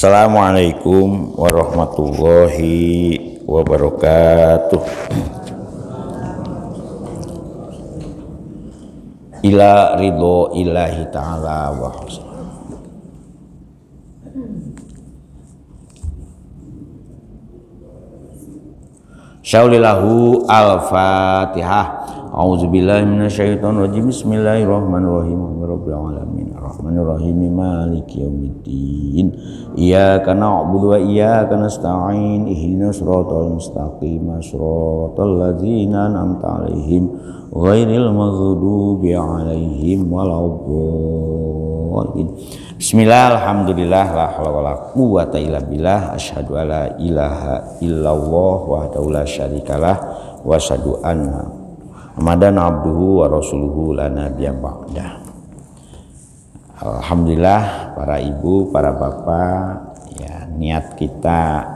Assalamualaikum warahmatullahi wabarakatuh. Ila ridho ilahi ta'ala wa husna. Syaulilahu al-fatihah. A'udzubillahi minasyaitonirrajim. Bismillahirrahmanirrahim. Rabbil alamin arrahmanir rahim maliki yaumiddin. Iyyaka na'budu wa iyyaka nasta'in. Ihdinas siratal mustaqim. Siratal ladzina an'amta 'alaihim ghairil maghdubi 'alaihim waladdallin. Bismillah, alhamdulillah, la haula wala quwwata illa billah. Asyhadu alla ilaha illallah wahdahu la syarikalah wa asyhadu anna Muhammadan abduhu wa rasuluhu la nabiyya ba'dah. Alhamdulillah, para ibu, para bapak, ya, niat kita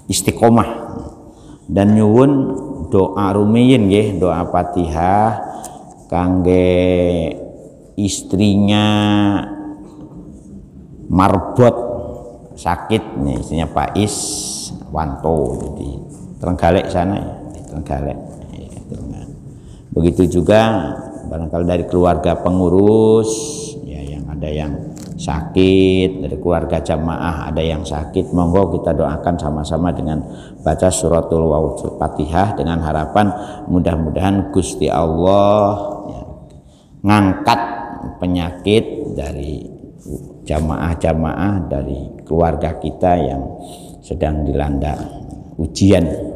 istiqomah dan nyuwun doa rumiyin nggih, doa Fatihah kangge istrinya marbot sakit nih, istrinya Pak Is Wanto di Trenggalek sana ya, di Trenggalek. Begitu juga barangkali dari keluarga pengurus ya, yang ada yang sakit, dari keluarga jamaah ada yang sakit, monggo kita doakan sama-sama dengan baca suratul Fatihah dengan harapan mudah-mudahan Gusti Allah ya, ngangkat penyakit dari jamaah-jamaah, dari keluarga kita yang sedang dilanda ujian.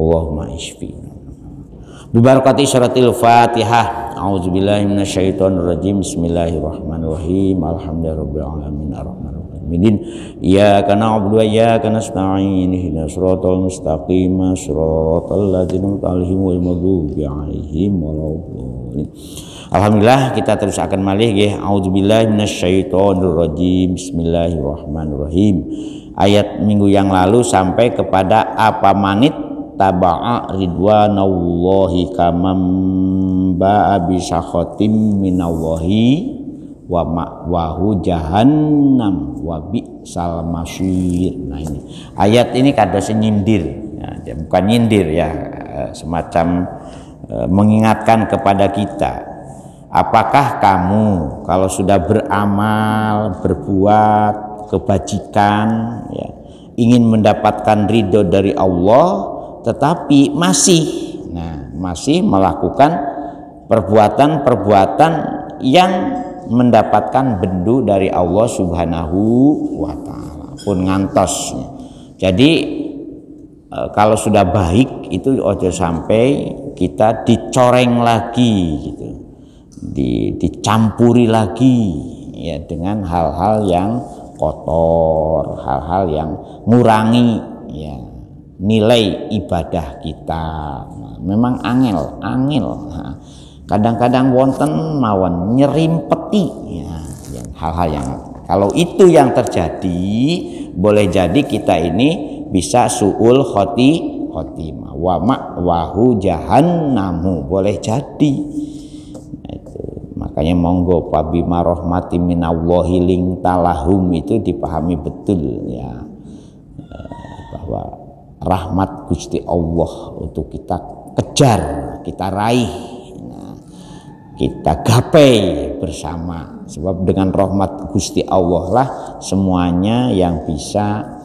Allahumma isfi bibarakati suratil Fatihah. A'udzubillahi minasyaitonirrajim. Bismillahirrahmanirrahim. Alhamdulillahirabbil alamin arrahmanir rahim. Iyyaka na'budu wa iyyaka nasta'in. Ihdinas siratal mustaqim. Siratal ladzina an'amta 'alaihim ghairil maghdubi 'alaihim waladdallin. Alhamdulillah, kita terus akan malih nggih. A'udzubillahi minasyaitonirrajim. Bismillahirrahmanirrahim. Ayat minggu yang lalu sampai kepada apa manit taba'a ridwanallahi kamam ba'a bisakhatim minallahi wa ma'wahu jahannam wa bi'sal masyir. Nah, ini ayat ini kados nyindir ya, bukan nyindir ya, semacam mengingatkan kepada kita, apakah kamu kalau sudah beramal, berbuat kebajikan ya, ingin mendapatkan ridho dari Allah, tetapi masih melakukan perbuatan-perbuatan yang mendapatkan bendu dari Allah Subhanahu wa ta'ala pun ngantos. Jadi kalau sudah baik itu ojo sampai kita dicoreng lagi gitu, dicampuri lagi ya dengan hal-hal yang kotor, hal-hal yang ngurangi ya nilai ibadah kita. Nah, memang angel. Nah, kadang-kadang wonten mawon nyerimpeti ya, hal-hal yang kalau itu yang terjadi, boleh jadi kita ini bisa suul khotimah wa ma'wahu jahannamu, boleh jadi. Nah, itu makanya monggo pabima rahmati minallahi lintalahum itu dipahami betul ya, bahwa rahmat Gusti Allah untuk kita kejar, kita raih, nah, kita gapai bersama. Sebab dengan rahmat Gusti Allah lah semuanya yang bisa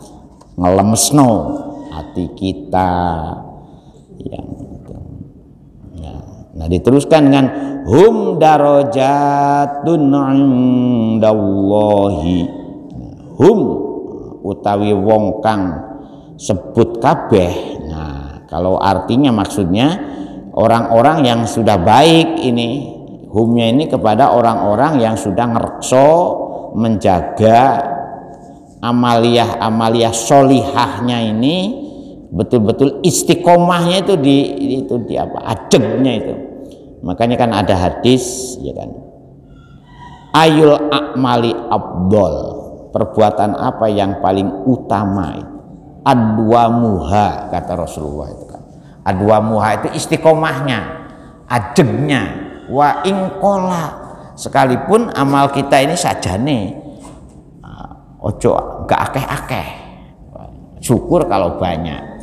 ngelemesno hati kita yang nah diteruskan dengan hum darajatun indallahi. Hum utawi wong kang sebut kabeh. Nah, kalau artinya maksudnya orang-orang yang sudah baik ini, humnya ini kepada orang-orang yang sudah ngerekso menjaga amaliyah solihahnya ini, betul-betul istiqomahnya itu di apa ajegnya itu. Makanya kan ada hadis ya kan, ayul a'mali afdol, perbuatan apa yang paling utama itu? Adwamuha, kata Rasulullah itu kan. Adwamuha itu istiqomahnya, ajegnya. Wa ingkola, sekalipun amal kita ini sajane ojo gak akeh-akeh, syukur kalau banyak.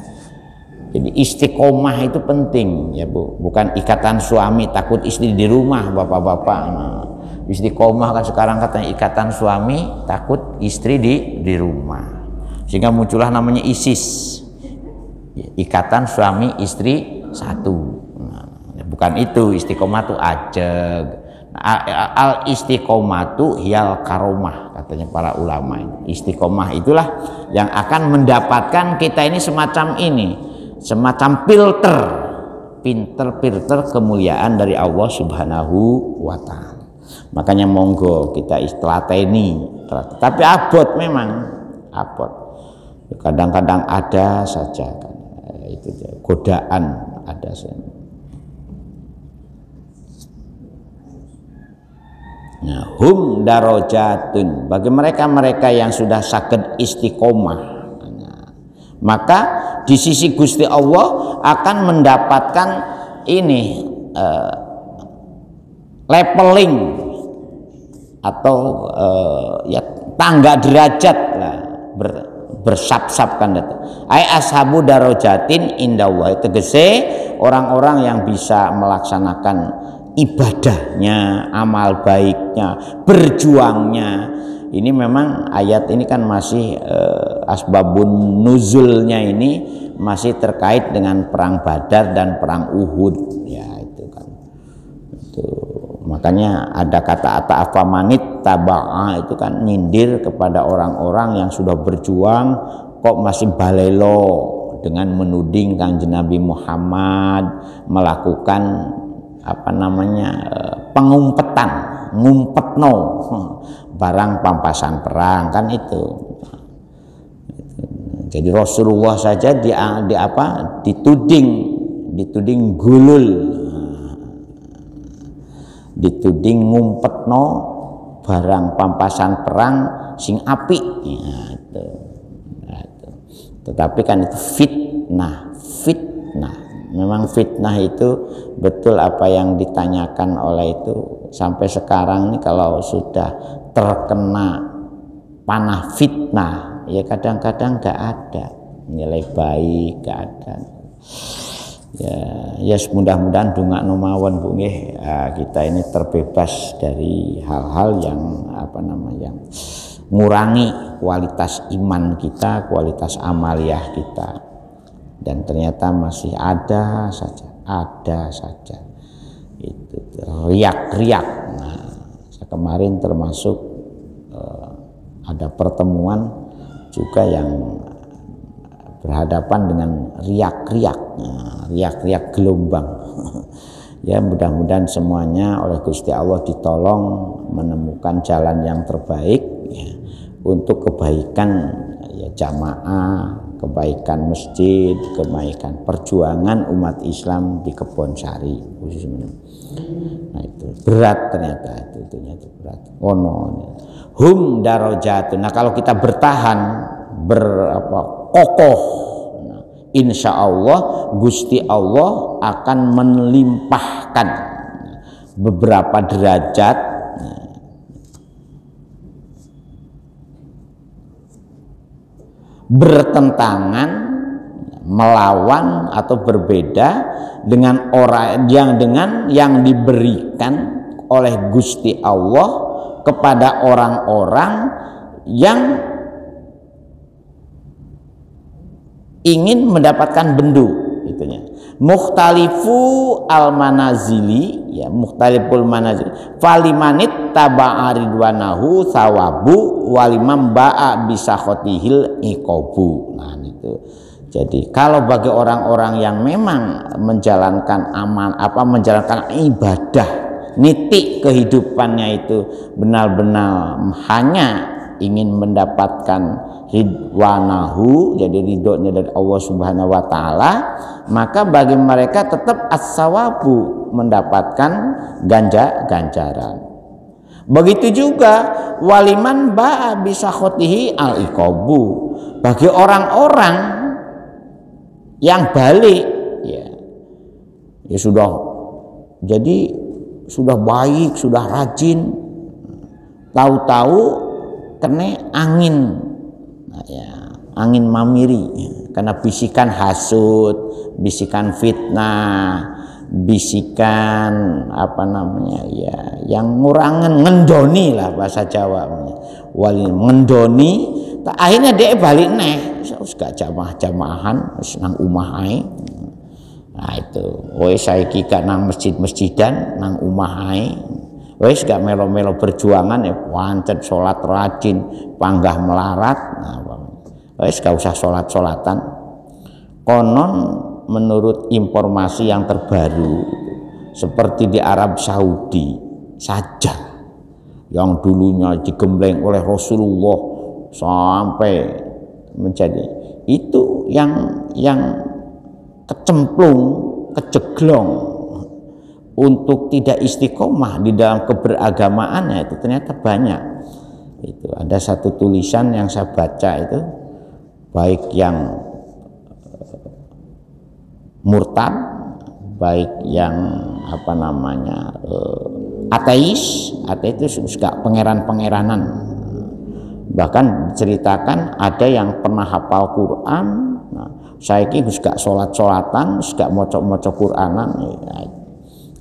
Jadi istiqomah itu penting ya Bu, bukan ikatan suami takut istri di rumah bapak-bapak. Nah, istiqomah kan sekarang katanya ikatan suami takut istri di rumah, sehingga muncullah namanya ISIS, ikatan suami istri satu. Nah, bukan itu, istiqomah itu ajeg. Al istiqomatu hiyal karomah, katanya para ulama. Istiqomah itulah yang akan mendapatkan kita ini semacam ini, semacam filter kemuliaan dari Allah Subhanahu wa Ta'ala. Makanya monggo kita istrateni, tapi abot, memang abot. Kadang-kadang ada saja kan, itu godaan ada saja. Nah, hum darajatun, bagi mereka yang sudah saged istiqomah, nah, maka di sisi Gusti Allah akan mendapatkan ini leveling atau ya tangga derajat lah, bersap-sap kan itu. Ai ashabu darajatin indallah, tegese orang-orang yang bisa melaksanakan ibadahnya, amal baiknya, berjuangnya. Ini memang ayat ini kan masih asbabun nuzulnya ini masih terkait dengan perang Badar dan perang Uhud ya, itu kan. Itu makanya ada kata afamanit taba'a, itu kan nyindir kepada orang-orang yang sudah berjuang kok masih balelo dengan menuding Kanjeng Nabi Muhammad melakukan apa namanya pengumpetan, ngumpetno barang pampasan perang kan itu. Jadi Rasulullah saja dituding gulul, dituding ngumpetno barang pampasan perang sing apik ya, itu. Tetapi kan itu fitnah. Memang fitnah itu betul apa yang ditanyakan oleh itu, sampai sekarang ini kalau sudah terkena panah fitnah ya kadang-kadang gak ada nilai baik, gak ada ya mudah-mudahan dongakno mawon Bu nggih, kita ini terbebas dari hal-hal yang apa namanya ngurangi kualitas iman kita, kualitas amaliyah kita. Dan ternyata masih ada saja itu riak. Nah, kemarin termasuk ada pertemuan juga yang berhadapan dengan riak gelombang. Ya mudah-mudahan semuanya oleh Gusti Allah ditolong menemukan jalan yang terbaik ya, untuk kebaikan ya jamaah, kebaikan masjid, kebaikan perjuangan umat Islam di Kebonsari khususnya. Nah itu berat ternyata, itu berat. Hum darajatun. Nah kalau kita bertahan kokoh, nah, insya Allah Gusti Allah akan melimpahkan beberapa derajat bertentangan, melawan atau berbeda dengan orang yang diberikan oleh Gusti Allah kepada orang-orang yang ingin mendapatkan bendu itunya. Mukhtalifu al-manazili ya, mukhtaliful manazil falimanit taba'a ridwanahu sawabu walimam ba'a bisakhotihil iqobu. Nah itu jadi kalau bagi orang-orang yang memang menjalankan menjalankan ibadah, nitik kehidupannya itu benar-benar hanya ingin mendapatkan ridwanahu, jadi ridhonya dari Allah Subhanahu wa Ta'ala, maka bagi mereka tetap as-sawabu, mendapatkan ganjaran. Begitu juga waliman ba'a bisakhotihi al-iqobu, bagi orang-orang yang balik ya sudah jadi sudah baik, sudah rajin, tahu-tahu kena angin, nah, ya, angin mamiri, karena bisikan hasud, bisikan fitnah, bisikan apa namanya ya, yang ngurangen, ngendoni lah bahasa Jawa, wali ngendoni, akhirnya dia balik neh, gak jamaah-jamahan, nang umah ae. Nah itu, wes saiki gak nang masjid-masjidan, nang umah ae. Wes gak melo-melo perjuangan ya, pancet sholat rajin, panggah melarat. Nah, wes gak usah sholat-sholatan. Konon menurut informasi yang terbaru, seperti di Arab Saudi saja, yang dulunya digembleng oleh Rasulullah sampai menjadi itu yang kecemplung, kejeglong untuk tidak istiqomah di dalam keberagamaannya itu ternyata banyak. Itu ada satu tulisan yang saya baca itu, baik yang murtad, baik yang apa namanya ateis itu suka pangeran-pangeranan. Bahkan diceritakan ada yang pernah hafal Quran, nah, saiki wis gak salat-salatan, wis gak maca-maca Quranan.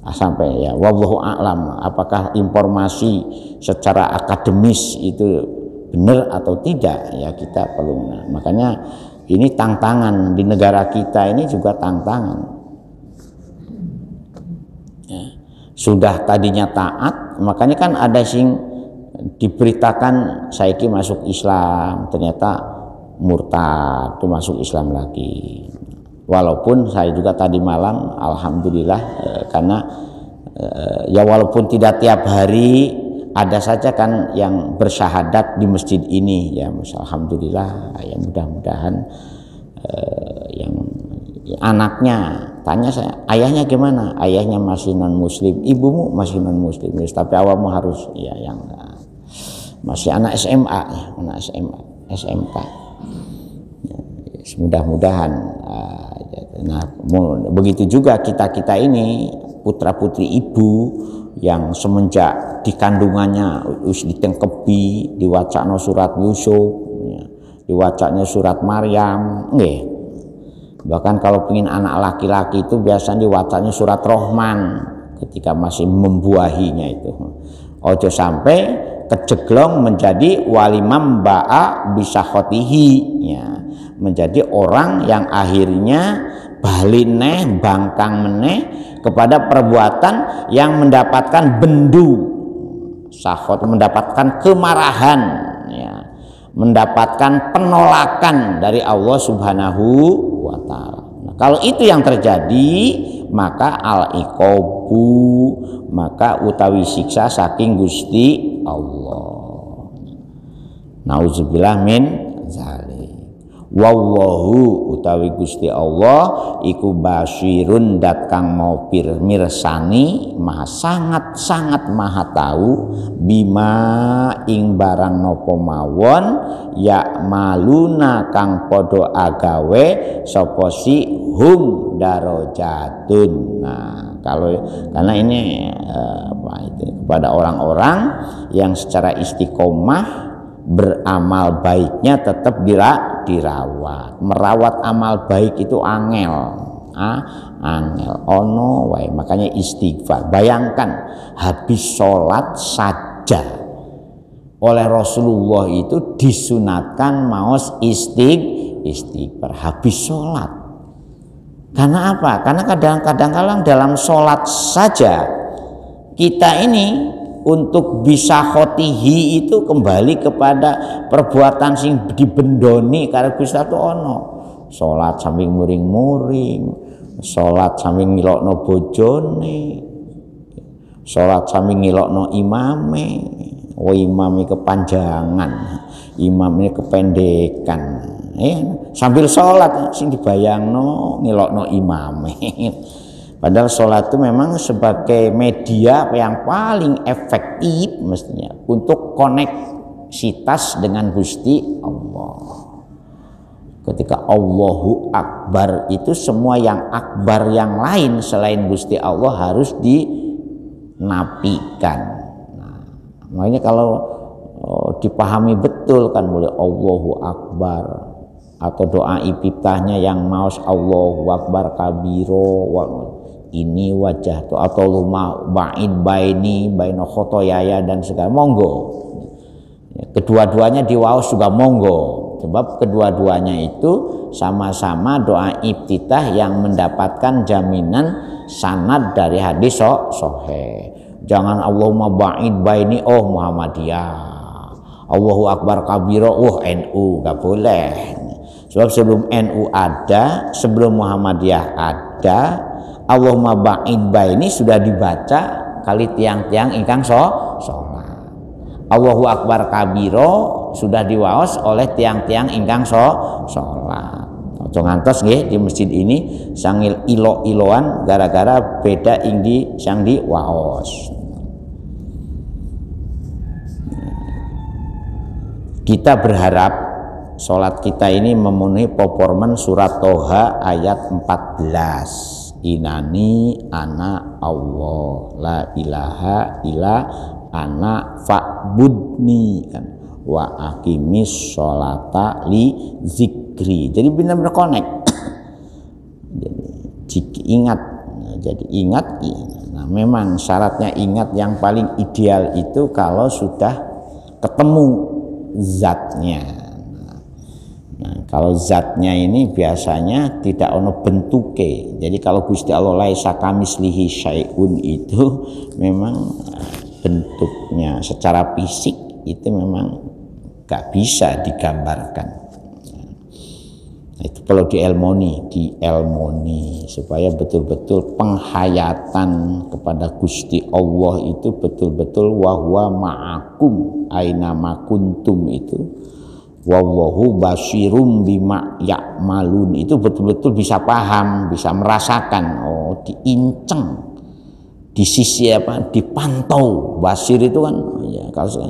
Sampai ya wallahu a'lam apakah informasi secara akademis itu benar atau tidak, ya kita perlu. Nah, makanya ini tantangan di negara kita ini juga tantangan ya. Sudah tadinya taat, makanya kan ada sing diberitakan saiki masuk Islam, ternyata murtad itu masuk Islam lagi. Walaupun saya juga tadi malam alhamdulillah karena ya walaupun tidak tiap hari, ada saja kan yang bersyahadat di masjid ini ya, alhamdulillah ya, mudah-mudahan yang anaknya tanya saya, ayahnya gimana? Ayahnya masih non muslim, ibumu masih non muslim, tapi awakmu harus ya yang masih anak SMA ya, anak SMA, SMK. Ya, mudah-mudahan. Nah, begitu juga kita ini putra putri ibu yang semenjak di kandungannya us ditengkepi, diwacana surat Yusuf, ya, diwacanya surat Maryam, nggih. Bahkan kalau pengen anak laki-laki itu biasanya diwacanya surat Rahman ketika masih membuahinya itu. Ojo sampai kejeglong menjadi walimam ba'a bisakhotihi ya, menjadi orang yang akhirnya balineh bangkang meneh kepada perbuatan yang mendapatkan bendu sakhot, mendapatkan kemarahan ya, mendapatkan penolakan dari Allah Subhanahu wa taala. Nah, kalau itu yang terjadi, maka al-iqabu, maka utawi siksa saking Gusti Allah. Nauzubillah min zalik. Wallahu utawi Gusti Allah iku basirun dat kang mau mirsani, maha sangat maha tahu bima ing barang nopo mawon ya maluna kang podo agawe sapa si hum darajatun. Nah, karena ini kepada orang-orang yang secara istiqomah beramal baiknya tetap dirawat. Merawat amal baik itu angel, angel ono wae. Makanya istighfar. Bayangkan habis sholat saja oleh Rasulullah itu disunatkan maos istighfar habis sholat. Karena apa? Karena kadang-kadang dalam sholat saja kita ini untuk bisa khotihi itu kembali kepada perbuatan sing dibendoni karena Gusti ono. Salat sambil muring-muring, salat sambil ngilokno bojone, salat sambil ngilokno imame. Oh, imame kepanjangan, imamnya kependekan. Sambil salat sing dibayangno ngilokno imame. Padahal sholat itu memang sebagai media yang paling efektif mestinya untuk koneksitas dengan Gusti Allah. Ketika Allahu Akbar itu semua yang akbar yang lain selain Gusti Allah harus dinafikan. Nah, makanya kalau dipahami betul kan mulai Allahu Akbar, atau doa iftitahnya yang maus Allahu Akbar kabiro ini wajah tuh, atau luma ba'id baini baina khotoyaya dan segala, monggo. Kedua-duanya di waos juga monggo, sebab kedua-duanya itu sama-sama doa iftitah yang mendapatkan jaminan sanad dari hadis sahih. Jangan Allahumma ba'id baini oh Muhammadiyah, Allahu Akbar kabiro oh NU, gak boleh. Sebab sebelum NU ada, sebelum Muhammadiyah ada, Allahumma ba'id baini sudah dibaca kali tiang-tiang ingkang sholat. Allahu Akbar kabiro sudah diwaos oleh tiang-tiang ingkang sholat. Ojo ngantos nggih di masjid ini sangil ilo-iloan gara-gara beda indi sang di waos. Kita berharap sholat kita ini memenuhi performan surat Toha ayat 14. Inani ana Allah la ilaha illa ana fa'budni kan wa aqimis sholata li zikri. Jadi benar-benar connect. Jadi ingat. Jadi ingat. Nah, memang syaratnya ingat yang paling ideal itu kalau sudah ketemu zatnya. Nah, kalau zatnya ini biasanya tidak ono bentuke. Jadi kalau Gusti Allah laisa kamislihi syai'un itu memang bentuknya secara fisik itu memang gak bisa digambarkan. Nah, itu kalau dielmoni supaya betul-betul penghayatan kepada Gusti Allah itu betul-betul wa huwa ma'akum aina ma kuntum itu. Wallahu basirum bima ya'malun itu betul-betul bisa paham, bisa merasakan. Oh, diinceng, di sisi apa, dipantau. Basir itu kan ya kalau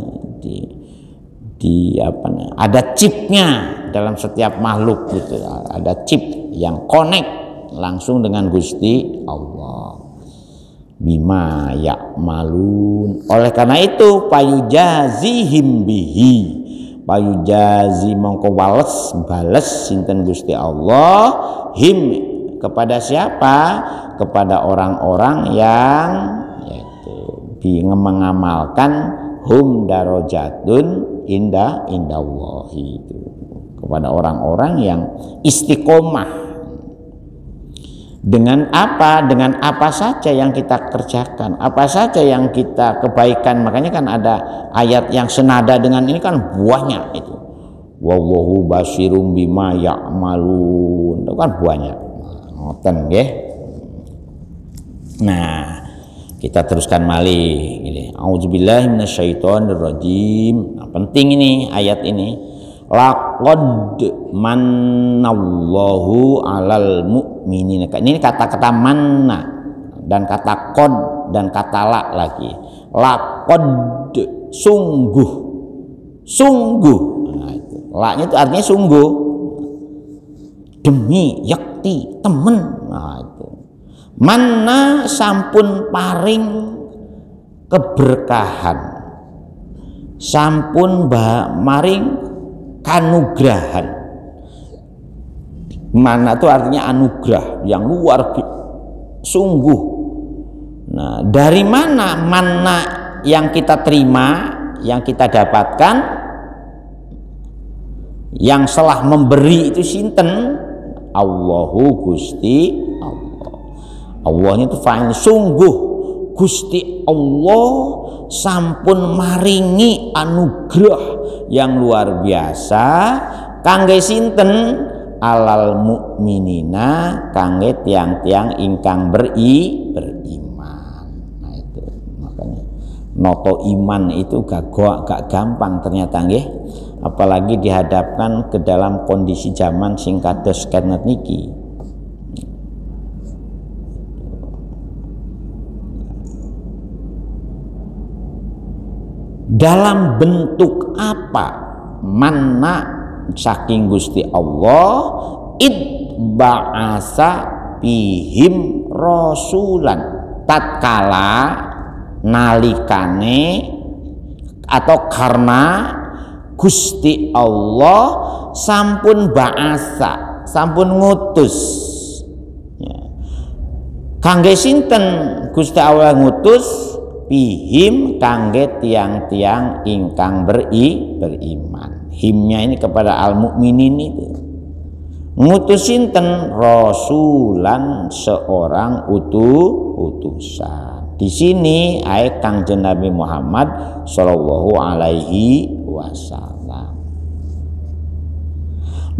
di apa, ada chipnya dalam setiap makhluk gitu, ada chip yang connect langsung dengan Gusti Allah. Bima ya'malun. Oleh karena itu payujazihim bihi, payujazi mongko bales sinten Gusti Allah him kepada siapa? Kepada orang-orang yang yaitu mengamalkan hum darajatun indallahi, itu kepada orang-orang yang istiqomah dengan apa? Dengan apa saja yang kita kerjakan, apa saja yang kita kebaikan. Makanya kan ada ayat yang senada dengan ini kan buahnya itu. Wallahu basirum bima ya'malun. Itu kan buahnya. Ngoten nggih. Nah, kita teruskan malih ini. Auzubillahi minasyaitonirrajim. Nah, penting ini ayat ini. Laqad mannallahu 'alal mu'minina. Ini kata-kata manna dan kata qad dan kata la lagi. Laqad sungguh. Nah, itu. La-nya itu artinya sungguh. Demi yakti temen. Nah, itu. Manna sampun paring keberkahan. Sampun maring kanugrahan. Mana itu artinya anugerah yang luar biasa, sungguh. Nah, dari mana mana yang kita terima, yang kita dapatkan, yang salah memberi itu sinten? Allahu Gusti Allah. Allahnya itu fa'il, sungguh Gusti Allah sampun maringi anugerah yang luar biasa kangge sinten? Alal mukminina, kangge tiang-tiang ingkang beriman. Nah, itu makanya noto iman itu gak gampang ternyata nggih, apalagi dihadapkan ke dalam kondisi zaman sing kados kenet niki. Dalam bentuk apa manna saking Gusti Allah ba'asa fihim rasulan, tatkala nalikane atau karena Gusti Allah sampun ba'asa, sampun ngutus. Ya. Kangge sinten Gusti Allah ngutus? Bihim kangge tiang-tiang ingkang beriman. Himnya ini kepada al-mukminin itu. Ngutus sinten? Rasulan, seorang utusan. Di sini ayat Kangjeng Nabi Muhammad sallallahu alaihi wasallam.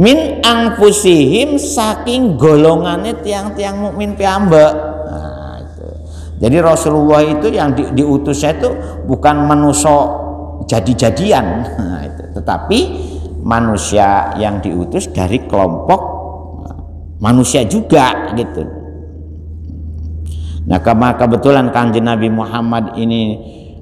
Min anfusihim, saking golongane tiang-tiang mukmin piyambak. Nah, itu. Jadi Rasulullah itu yang diutusnya itu bukan manusia jadi-jadian, nah, itu. Tetapi manusia yang diutus dari kelompok manusia juga gitu. Nah, kebetulan Kanjeng Nabi Muhammad ini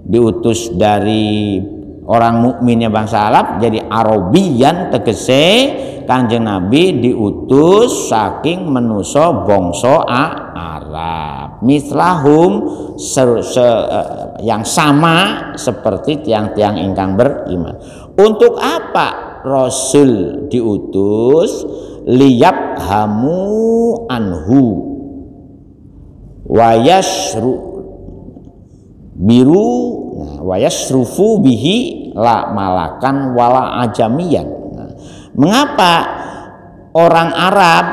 diutus dari orang mukminnya bangsa Arab, jadi Arabian, tegese Kanjeng Nabi diutus saking manusia bangsa Arab. Mislahum, yang sama seperti tiang-tiang ingkang beriman. Untuk apa Rasul diutus? Liyabhamu anhu wayasru biru, wayasrufu bihi la malakan wala ajamiyan. Nah, mengapa orang Arab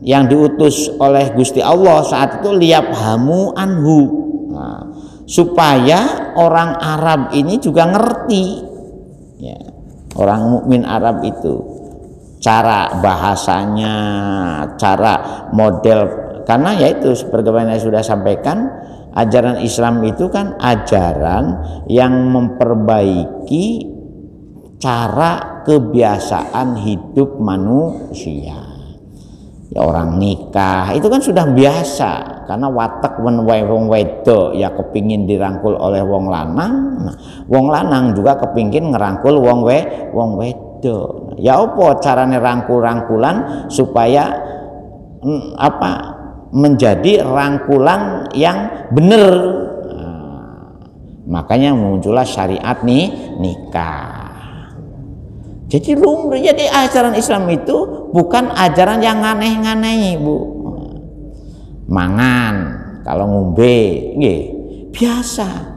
yang diutus oleh Gusti Allah saat itu liyabhamu anhu, nah, supaya orang Arab ini juga ngerti, ya, orang mukmin Arab itu cara bahasanya, cara model. Karena yaitu seperti yang saya sudah sampaikan, ajaran Islam itu kan ajaran yang memperbaiki cara kebiasaan hidup manusia. Ya, orang nikah itu kan sudah biasa, karena watak wenwae wong wedok ya kepingin dirangkul oleh wong lanang. Nah, wong lanang juga kepingin ngerangkul wong wedok. Ya apa carane rangkul-rangkulan supaya menjadi rangkulan yang benar. Nah, makanya muncullah syariat nikah. Jadi jadi ajaran Islam itu bukan ajaran yang aneh-aneh, Bu. Mangan, kalau ngombe nggih biasa.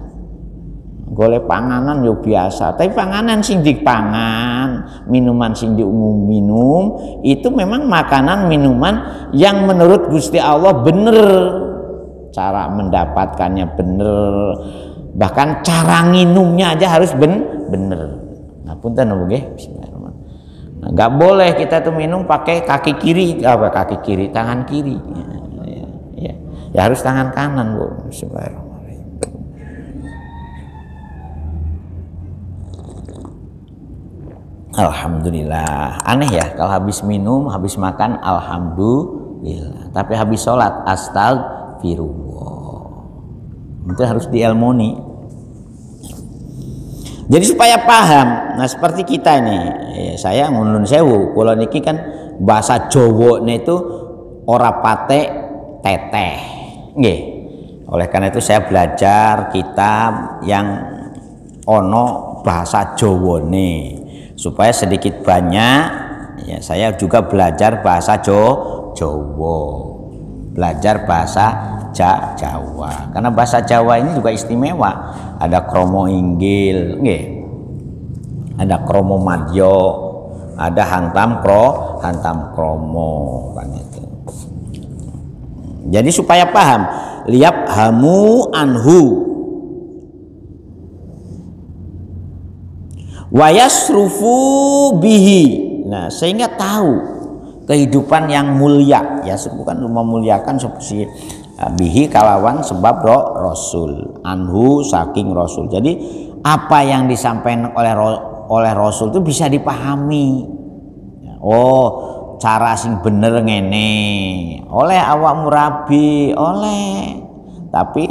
Golek panganan yo biasa, tapi panganan sing dipangan, minuman sing minum itu memang makanan minuman yang menurut Gusti Allah bener, cara mendapatkannya bener, bahkan cara nginumnya aja harus bener. Nah, punten nggih, bismillahirrahmanirrahim. Nah, nggak boleh kita tuh minum pakai kaki kiri, tangan kiri. Ya harus tangan kanan, Bu. Bismillahirrahmanirrahim. Alhamdulillah. Aneh ya kalau habis minum, habis makan alhamdulillah, tapi habis sholat astagfirullah. Itu harus dielmoni. Jadi supaya paham. Nah, seperti kita ini, saya ngunun sewu, kula niki kan bahasa Jawa itu ora patek teteh. Nggih. Oleh karena itu saya belajar kitab yang ono bahasa Jawane. Supaya sedikit banyak ya saya juga belajar bahasa Jawa, belajar bahasa Jawa, karena bahasa Jawa ini juga istimewa. Ada kromo inggil, ada kromo madyo, ada hantam kromo kan itu. Jadi supaya paham, liyabhamu anhu wayasrufu bihi. Nah, sehingga tahu kehidupan yang mulia, ya bukan memuliakan seperti bihi kalawan sebab Rasul, anhu saking Rasul. Jadi apa yang disampaikan oleh Rasul itu bisa dipahami. Oh, cara sing bener ngene oleh awak murabi oleh. Tapi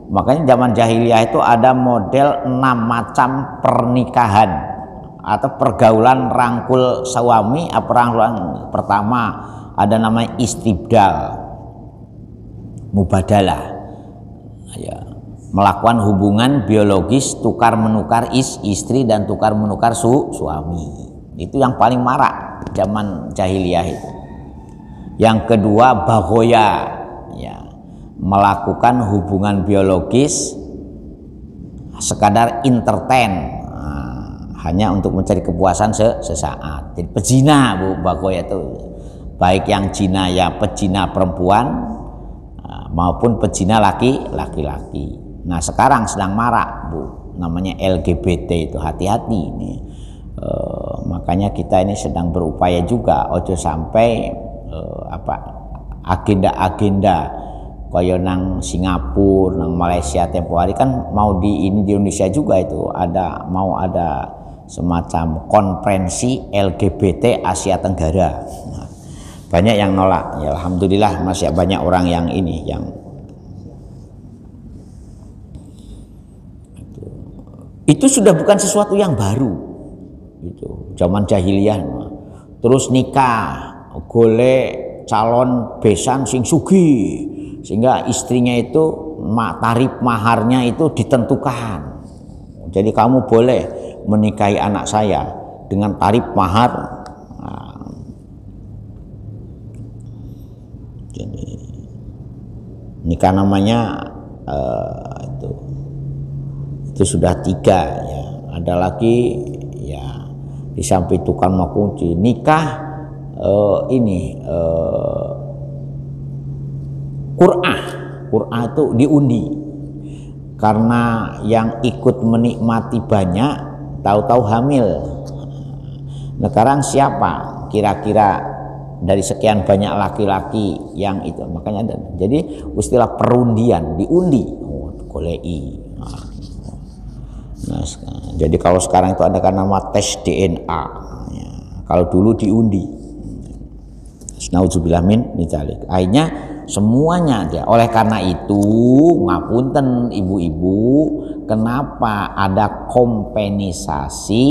makanya zaman jahiliyah itu ada model 6 macam pernikahan atau pergaulan rangkul suami. Rangkulan pertama ada namanya istibdal, mubadalah, ya, melakukan hubungan biologis tukar menukar istri dan tukar menukar suami. Itu yang paling marak zaman jahiliyah itu. Yang kedua baghoya, ya, melakukan hubungan biologis sekadar entertain, hanya untuk mencari kepuasan sesaat. Jadi pezina, Bu, baghoya itu baik yang zina ya pezina perempuan maupun pezina laki-laki. Nah sekarang sedang marak, Bu, namanya LGBT itu, hati-hati ini. Makanya kita ini sedang berupaya juga ojo sampai agenda-agenda kaya nang Singapura, nang Malaysia tempo hari kan mau di Indonesia juga itu mau ada semacam konferensi LGBT Asia Tenggara. Nah, banyak yang nolak. Ya alhamdulillah masih banyak orang yang itu sudah bukan sesuatu yang baru. Itu zaman jahiliyah. Terus nikah golek calon besan sing sugih sehingga istrinya itu tarif maharnya itu ditentukan. Jadi kamu boleh menikahi anak saya dengan tarif mahar. Nah, jadi nikah namanya itu sudah 3 ya. Ada lagi ya di samping tukang makunci nikah Qur'ah itu diundi karena yang ikut menikmati banyak tahu-tahu hamil. Nah, sekarang siapa kira-kira dari sekian banyak laki-laki yang itu, makanya ada jadi istilah perundian, diundi, golei. Nah, jadi kalau sekarang itu ada nama tes DNA ya, kalau dulu diundi. Nauzubillah min dzalik. Akhirnya semuanya dia. Oleh karena itu, ngapunten ibu-ibu, kenapa ada kompenisasi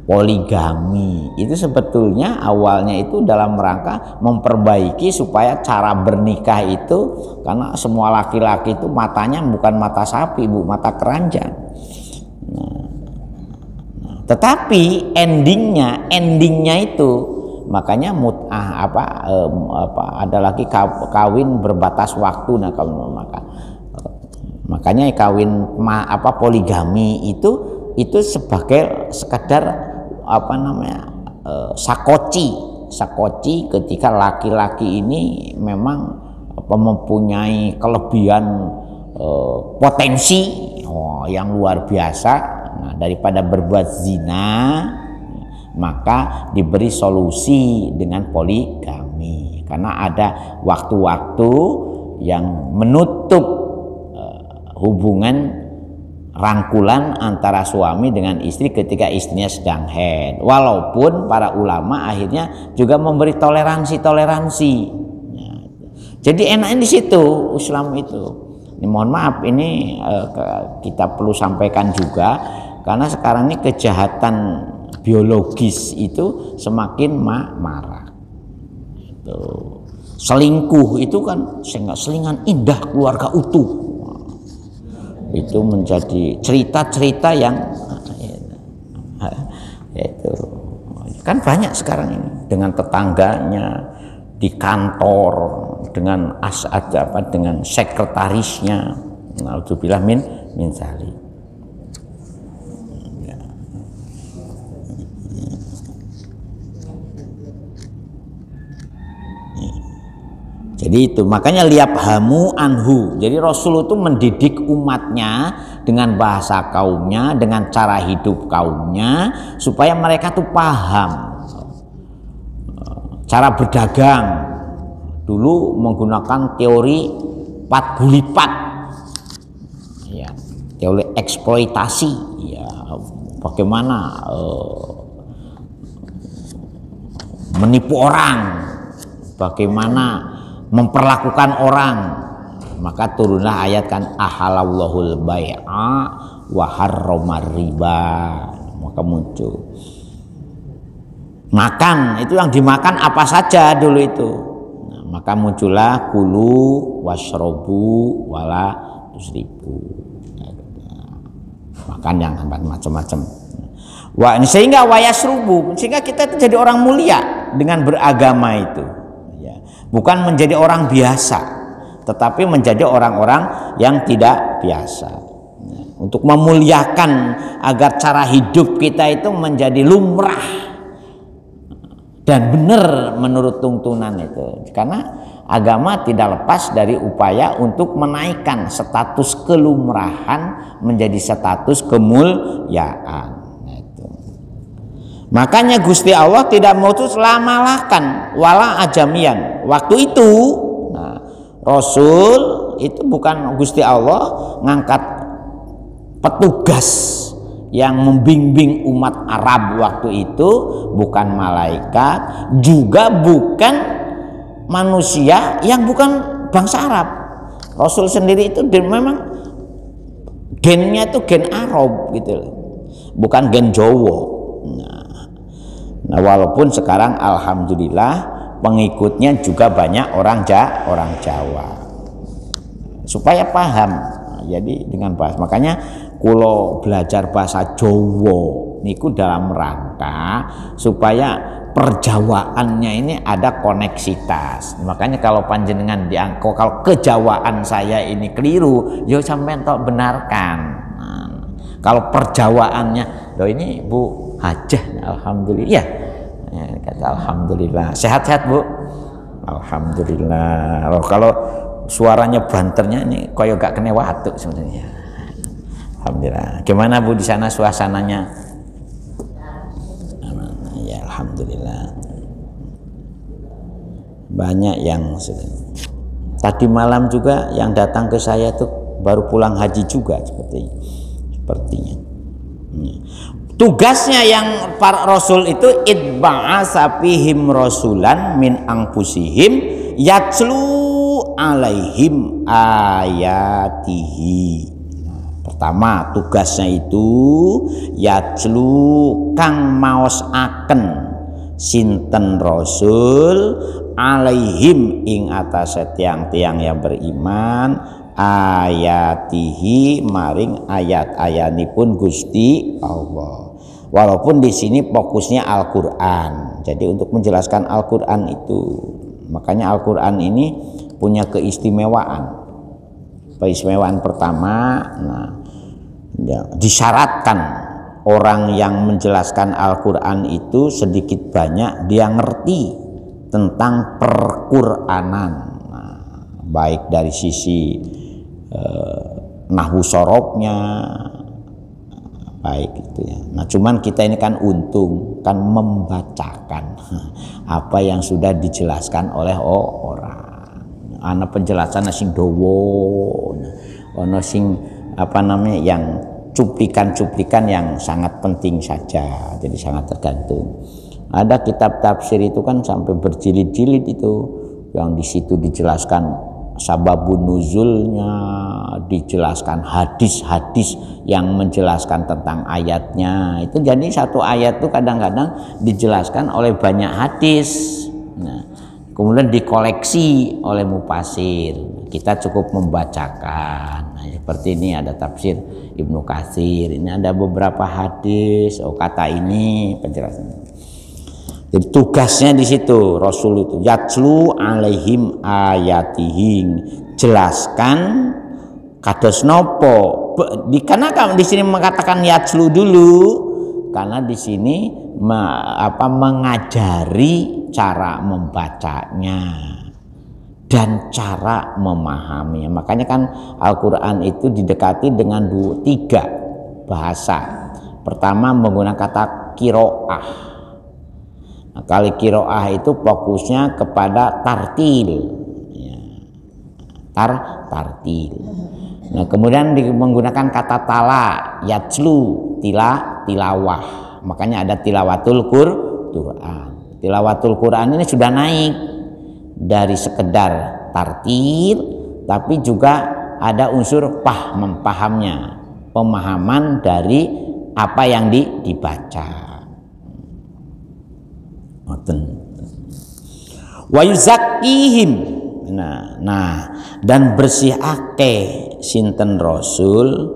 poligami? Itu sebetulnya awalnya itu dalam rangka memperbaiki supaya cara bernikah itu, karena semua laki-laki itu matanya bukan mata sapi, Bu, mata keranjang. Tetapi endingnya itu makanya mut'ah ada lagi kawin berbatas waktu. Nah makanya kawin poligami itu sebagai sekadar sakoci ketika laki-laki ini memang mempunyai kelebihan potensi yang luar biasa. Nah, daripada berbuat zina maka diberi solusi dengan poligami karena ada waktu-waktu yang menutup hubungan rangkulan antara suami dengan istri ketika istrinya sedang haid. Walaupun para ulama akhirnya juga memberi toleransi. Nah, jadi enaknya di situ Islam itu. Ini mohon maaf ini kita perlu sampaikan juga karena sekarang ini kejahatan biologis itu semakin marak. Itu selingkuh itu kan selingan indah keluarga utuh. Itu menjadi cerita-cerita yang itu kan banyak sekarang ini dengan tetangganya di kantor dengan dengan sekretarisnya. Nauzubillah min dzalik. Jadi itu makanya liabhamu anhu. Jadi Rasul itu mendidik umatnya dengan bahasa kaumnya, dengan cara hidup kaumnya supaya mereka tuh paham cara berdagang. Dulu menggunakan teori pat gulipat, ya, teori eksploitasi, ya, bagaimana menipu orang, bagaimana memperlakukan orang. Maka turunlah ayat kan ahalallahul bai'a wa harramar riba. Maka muncul makan itu yang dimakan apa saja dulu itu. Nah, maka muncullah kulu washrobu wala tusrifu, makan yang macam-macam. Wah, sehingga wayasrubu, sehingga kita itu jadi orang mulia dengan beragama itu, ya. Bukan menjadi orang biasa, tetapi menjadi orang-orang yang tidak biasa. Untuk memuliakan agar cara hidup kita itu menjadi lumrah dan benar menurut tuntunan itu. Karena agama tidak lepas dari upaya untuk menaikkan status kelumrahan menjadi status kemuliaan. Makanya Gusti Allah tidak mengutus lamalahkan wala ajamian. Waktu itu Rasul itu bukan Gusti Allah ngangkat petugas yang membimbing umat Arab waktu itu, bukan malaikat, juga bukan manusia yang bukan bangsa Arab. Rasul sendiri itu memang gennya itu gen Arab gitu, bukan gen Jawa. Nah, walaupun sekarang alhamdulillah pengikutnya juga banyak orang Jawa, supaya paham. Jadi dengan bahasa, makanya kalau belajar bahasa Jawa niku dalam rangka supaya perjawaannya ini ada koneksitas. Makanya kalau panjenengan diangko, kalau kejawaan saya ini keliru, yo sampean tok benarkan. Nah, kalau perjawaannya, loh ini Bu Hajah, alhamdulillah, ya, kata alhamdulillah, sehat-sehat Bu, alhamdulillah. Loh, kalau suaranya banternya ini koyo gak kena watu sebenarnya. Alhamdulillah. Gimana Bu di sana suasananya? Ya alhamdulillah. Banyak yang tadi malam juga yang datang ke saya tuh baru pulang haji juga sepertinya. Tugasnya yang para rasul itu itba'asa fihim rasulan min anfusihim yatslu alaihim ayatihi. Pertama tugasnya itu yatslu kang maosaken sinten rasul alaihim ing atase tiang-tiang yang beriman ayatihi maring ayat-ayanipun Gusti Allah. Walaupun di sini fokusnya Al-Qur'an. Jadi untuk menjelaskan Al-Qur'an itu, makanya Al-Qur'an ini punya keistimewaan. Keistimewaan pertama, disyaratkan orang yang menjelaskan Al-Qur'an itu sedikit banyak dia ngerti tentang perqur'anan, baik dari sisi nahwu sorobnya, baik itu ya. Nah cuman kita ini kan untung kan membacakan apa yang sudah dijelaskan oleh orang. Ana penjelasan sing dawa, ono sing apa namanya yang cuplikan-cuplikan yang sangat penting saja. Jadi sangat tergantung. Ada kitab tafsir itu kan sampai berjilid-jilid itu, yang di situ dijelaskan sababun nuzulnya, dijelaskan hadis-hadis yang menjelaskan tentang ayatnya. Itu jadi satu ayat itu kadang-kadang dijelaskan oleh banyak hadis. Nah, kemudian dikoleksi oleh mufasir. Kita cukup membacakan. Nah, seperti ini ada tafsir Ibnu Katsir. Ini ada beberapa hadis. Oh kata ini penjelasannya. Jadi tugasnya di situ Rasul itu yatslu alaihim ayatihim, jelaskan kados nopo. Dikarenakan di sini mengatakan yatslu dulu karena di sini mengajari cara membacanya dan cara memahaminya. Makanya kan Al-Qur'an itu didekati dengan tiga bahasa. Pertama menggunakan kata qiraah. Nah, kali qiraah itu fokusnya kepada tartil, ya. Tartil. Nah, kemudian menggunakan kata tala, yatslu, tilawah. Makanya ada tilawatul Qur'an. Tilawatul Qur'an ini sudah naik dari sekedar tartil, tapi juga ada unsur pahamnya, pemahaman dari apa yang dibaca. Wa yuzakkihim. Nah, dan bersihake sinten Rasul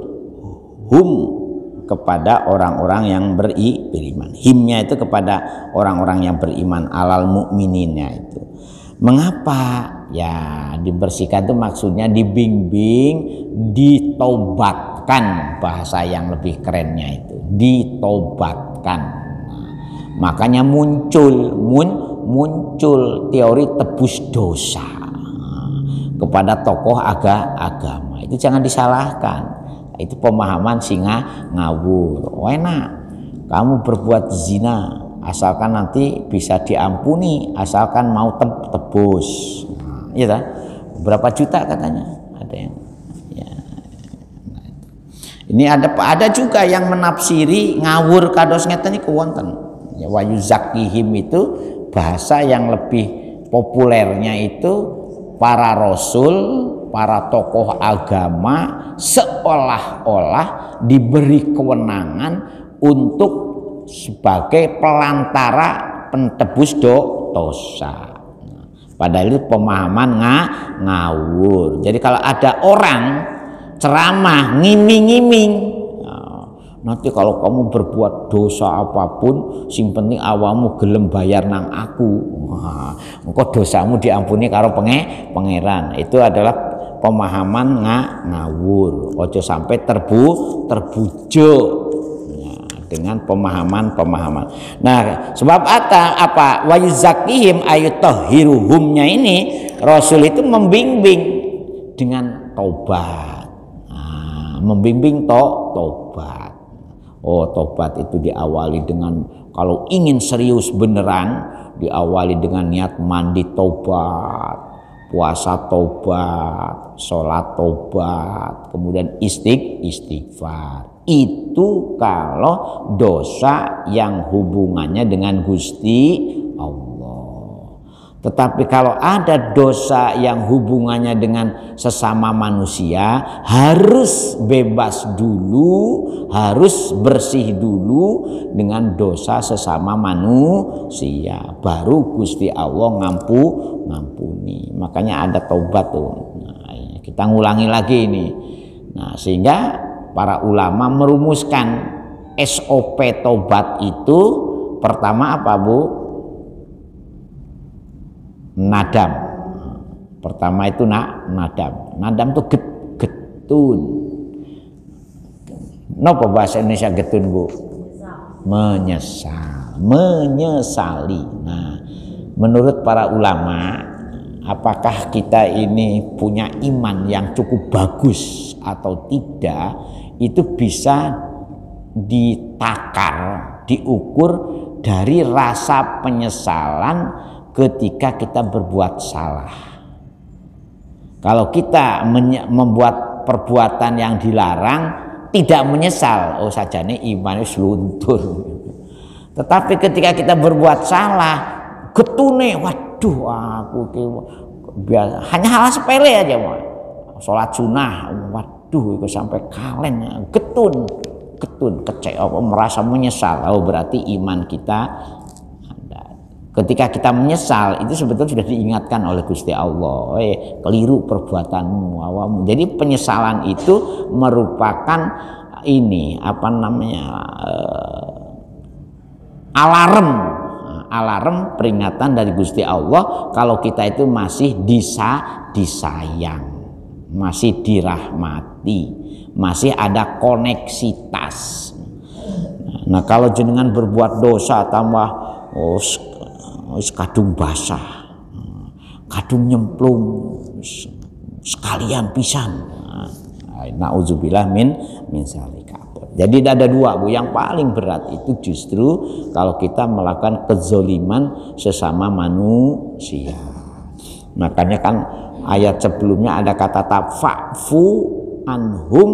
hum kepada orang-orang yang beriman. Himnya itu kepada orang-orang yang beriman, alal mukmininnya itu. Mengapa? Ya, dibersihkan itu maksudnya dibimbing, ditaubatkan, bahasa yang lebih kerennya itu, ditaubatkan. Nah, makanya muncul teori tebus dosa kepada tokoh agama. Itu jangan disalahkan. Itu pemahaman singa ngawur. Enak kamu berbuat zina asalkan nanti bisa diampuni, asalkan mau tebus. Iya tak? Berapa juta katanya ada yang ya. Nah, ini ada juga yang menafsiri ngawur kados ngeten niku wonten. Ya, wa yuzakkihim itu bahasa yang lebih populernya itu para rasul, para tokoh agama seolah-olah diberi kewenangan untuk sebagai pelantara pentebus dosa. Padahal itu pemahaman ngawur. Jadi kalau ada orang ceramah ngiming-ngiming, nanti kalau kamu berbuat dosa apapun, sing penting awamu gelem bayar nang aku. Engko dosamu diampuni karo pangeran. Itu adalah pemahaman ngawur. Ojo sampai terbujuk dengan pemahaman. Nah, sebab apa? Wa yuzakkihim ayutahhiruhumnya ini Rasul itu membimbing dengan taubat. Nah, membimbing taubat. Oh, taubat itu diawali dengan, kalau ingin serius beneran, diawali dengan niat mandi taubat, puasa taubat, sholat taubat, kemudian istighfar. Itu kalau dosa yang hubungannya dengan Gusti Allah. Tetapi kalau ada dosa yang hubungannya dengan sesama manusia, harus bebas dulu, harus bersih dulu dengan dosa sesama manusia, baru Gusti Allah ngampuni. Makanya ada taubat tuh. Nah, kita ngulangi lagi ini. Nah, sehingga para ulama merumuskan SOP taubat itu pertama apa, Bu? Nadam. Pertama itu nadam. Nadam itu getun. Napa bahasa Indonesia getun, Bu? Menyesali. Nah, menurut para ulama, apakah kita ini punya iman yang cukup bagus atau tidak, itu bisa ditakar, diukur dari rasa penyesalan ketika kita berbuat salah. Kalau kita membuat perbuatan yang dilarang tidak menyesal, oh sajane imannya luntur. Tetapi ketika kita berbuat salah, getune, waduh aku biasa, hanya hal sepele aja, sholat sunnah, waduh itu sampai kalen, getun kecewa, merasa menyesal. Oh, berarti iman kita ada. Ketika kita menyesal, itu sebetulnya sudah diingatkan oleh Gusti Allah, keliru perbuatanmu, awamu. Jadi penyesalan itu merupakan ini apa namanya, alarm peringatan dari Gusti Allah kalau kita itu masih disayang, masih dirahmati, masih ada koneksitas. Nah, kalau jenengan berbuat dosa tambah kadung basah, kadung nyemplung sekalian pisan. Nauzubillah min zalika. Jadi ada dua, Bu. Yang paling berat itu justru kalau kita melakukan kezoliman sesama manusia. Makanya kan ayat sebelumnya ada kata fa'fu anhum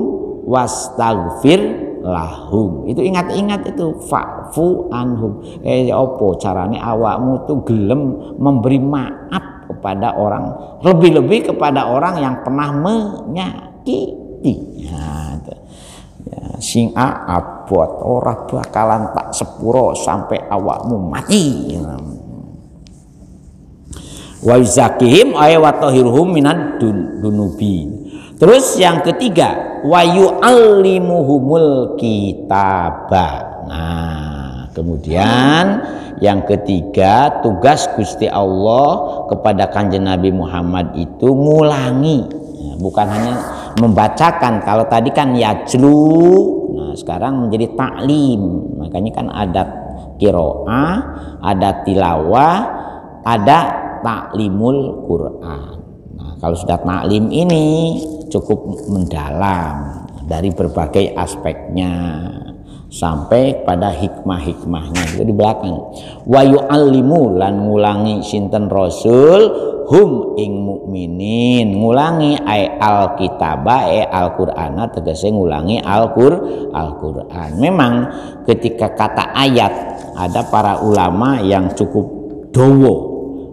wastaghfir lahum. Itu ingat-ingat itu, fa'fu anhum. Opo carane awakmu tuh gelem memberi maaf kepada orang, lebih-lebih kepada orang yang pernah menyakiti. Nah, sing abot ora bakalan tak sepuro sampai awakmu mati. Wa yuzakihim ay wa tahhiruhum minad dunubi. Terus yang ketiga, wa yu'allimuhumul kitaba. Nah, kemudian yang ketiga, tugas Gusti Allah kepada Kanjeng Nabi Muhammad itu ngulangi, bukan hanya membacakan. Kalau tadi kan yajlu, nah sekarang menjadi taklim. Makanya kan ada qiraah, ada tilawah, ada taklimul Quran. Nah, kalau sudah taklim ini cukup mendalam dari berbagai aspeknya sampai pada hikmah-hikmahnya itu di belakang. Wa yu'allimu lan ngulangi sinten rasul hum ing mukminin, ngulangi ay alkitaba Al-Qur'ana, tegese ngulangi Al-Qur'an. Memang ketika kata ayat ada para ulama yang cukup dowo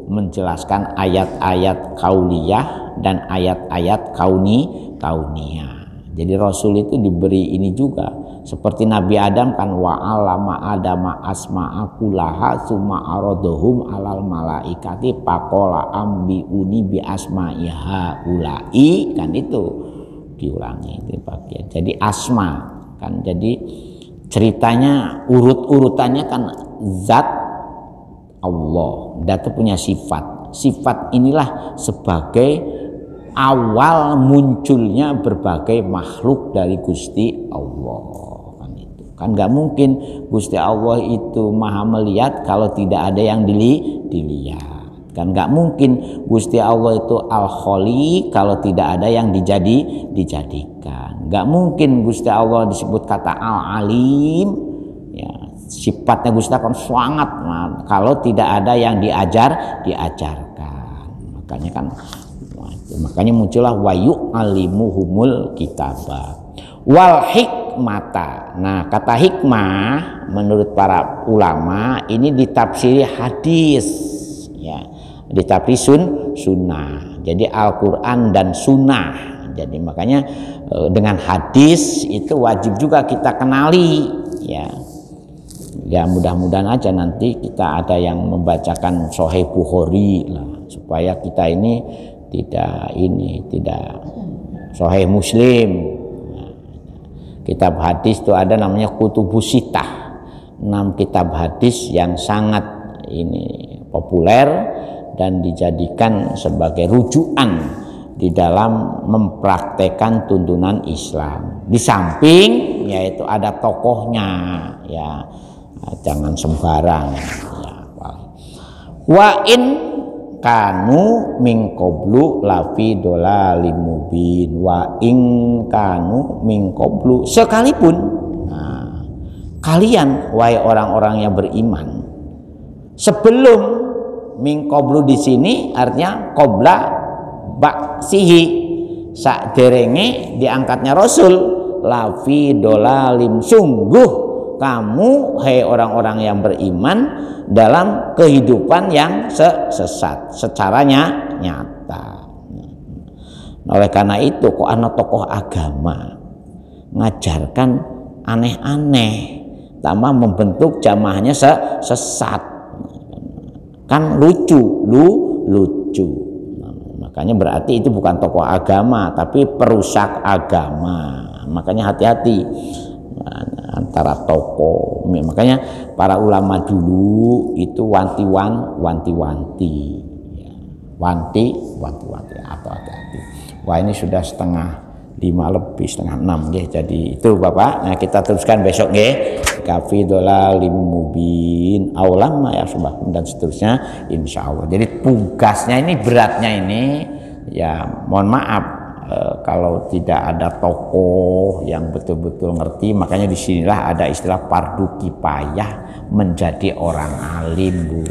menjelaskan ayat-ayat kauliyah dan ayat-ayat kauniyah. Jadi Rasul itu diberi ini juga, seperti Nabi Adam kan wa alama adama asma'a kullaha summa aradahum alal malaikati faqala ambiuni bi asma'iha ulai, kan itu diulangi itu bagian. Jadi asma kan, jadi ceritanya urut-urutannya kan zat Allah, data punya sifat. Sifat inilah sebagai awal munculnya berbagai makhluk dari Gusti Allah. Kan itu. Kan nggak mungkin Gusti Allah itu maha melihat kalau tidak ada yang dilihat. Kan nggak mungkin Gusti Allah itu al-khaliq kalau tidak ada yang dijadikan. Nggak mungkin Gusti Allah disebut kata al-alim, ya, sifatnya Gusti Allah kan sangat, kalau tidak ada yang diajarkan. Makanya muncullah wa yu'allimuhumul kitaba wal hikmata. Nah, kata hikmah menurut para ulama ini ditafsiri hadis, ya, ditafsir sunnah. Jadi Al-Qur'an dan sunnah. Jadi makanya dengan hadis itu wajib juga kita kenali, ya. Ya mudah-mudahan aja nanti kita ada yang membacakan Sahih Bukhari lah, supaya kita ini tidak Sahih Muslim. Nah, kitab hadis itu ada namanya Kutubus Sittah, 6 kitab hadis yang sangat ini populer dan dijadikan sebagai rujukan di dalam mempraktekkan tuntunan Islam. Di samping yaitu ada tokohnya, ya. Jangan sembarang, ya. Wa in kanu min qablu lafi dolalim mubin. Wa in kanu min qablu, sekalipun kalian wahai orang-orang yang beriman sebelum, min qablu di sini artinya qabla baksihi, sakderenge diangkatnya Rasul, lafi dolalim, sungguh kamu hai orang-orang yang beriman dalam kehidupan yang sesat secara nyata. Oleh karena itu kok ana tokoh agama ngajarkan aneh-aneh, tambah membentuk jamaahnya sesat, kan lucu. Makanya berarti itu bukan tokoh agama tapi perusak agama. Makanya hati-hati antara tokoh. Makanya para ulama dulu itu wanti-wanti, ya. wanti atau hati-hati. Wah, ini sudah 5:30, 5:30 jadi itu Bapak. Nah, kita teruskan besok nggih. Kafi dolalim mubin aulam ya subhakum dan seterusnya insyaallah. Jadi tugasnya ini, beratnya ini, ya mohon maaf kalau tidak ada tokoh yang betul-betul ngerti. Makanya disinilah ada istilah fardu kifayah menjadi orang alim, Bu.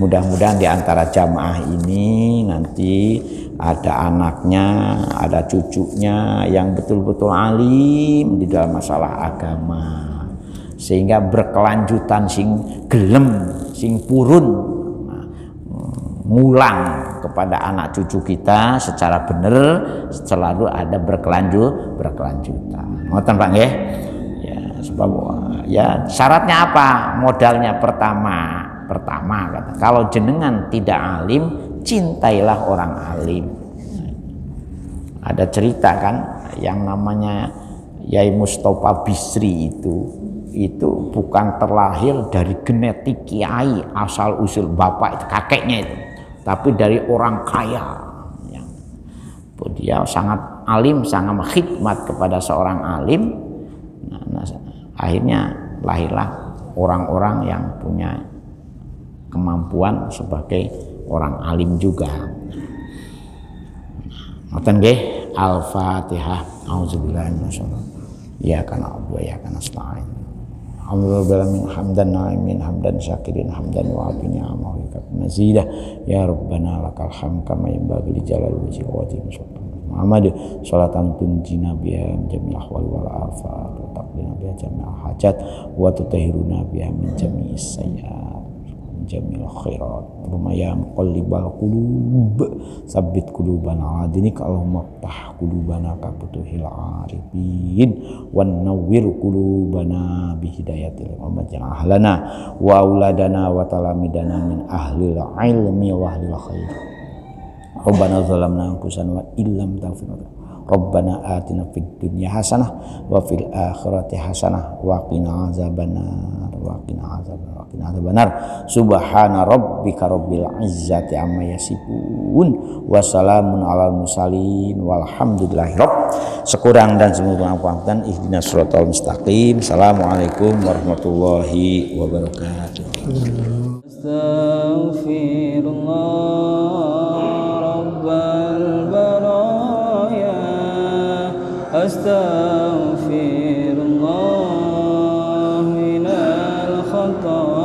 Mudah-mudahan di antara jamaah ini nanti ada anaknya, ada cucunya yang betul-betul alim di dalam masalah agama, sehingga berkelanjutan, sing gelem, sing purun ngulang kepada anak cucu kita secara benar, selalu ada berkelanjutan. Ngoten Pak nggih? Ya, sebab ya syaratnya apa? Modalnya pertama kata, kalau jenengan tidak alim cintailah orang alim. Ada cerita kan yang namanya Yai Mustafa Bisri itu bukan terlahir dari genetik kiai asal usul bapak itu kakeknya itu, tapi dari orang kaya. Dia sangat alim, sangat khidmat kepada seorang alim. Akhirnya lahirlah orang-orang yang punya kemampuan sebagai orang alim juga. Ngoten nggih, Al-Fatihah. Auzubillahi minasyaitonir rajim. Iyyaka na'budu wa iyyaka nasta'in. Alhamdulillah hamdan na'imin hamdan syakirin hamdan wa abina amawika mazidah ya rabbana lakal hamd kama yanbaghi li jalali wajhika wa azimi Muhammad sholatan tunjina biha min jamil ahwal wal afat wa taqdina biha jamil hajat wa tutahhiruna biha min jami'is sayyi'at jamil khairat ya muqallibal qulub sabbit qulubana ala dinik Allahumma ftah qulubana ka futuhil arifin wan nawwir qulubana bi hidayatil umajjal ahlana wa auladana wa talamidana min ahlil ilmi wa ahlil khair Rabbana zalamna anfusana wa illam taghfir Rabbana atina fid dunya hasanah wa fil akhirati hasanah wa qina azabannar wa qina azabannar subhana rabbika rabbil izzati amma yasifun wa salamun alal mursalin walhamdulillahi sekurang dan sempurna ihdinas siratal mustaqim. Assalamualaikum warahmatullahi wabarakatuh. أستغفر الله من الخطأ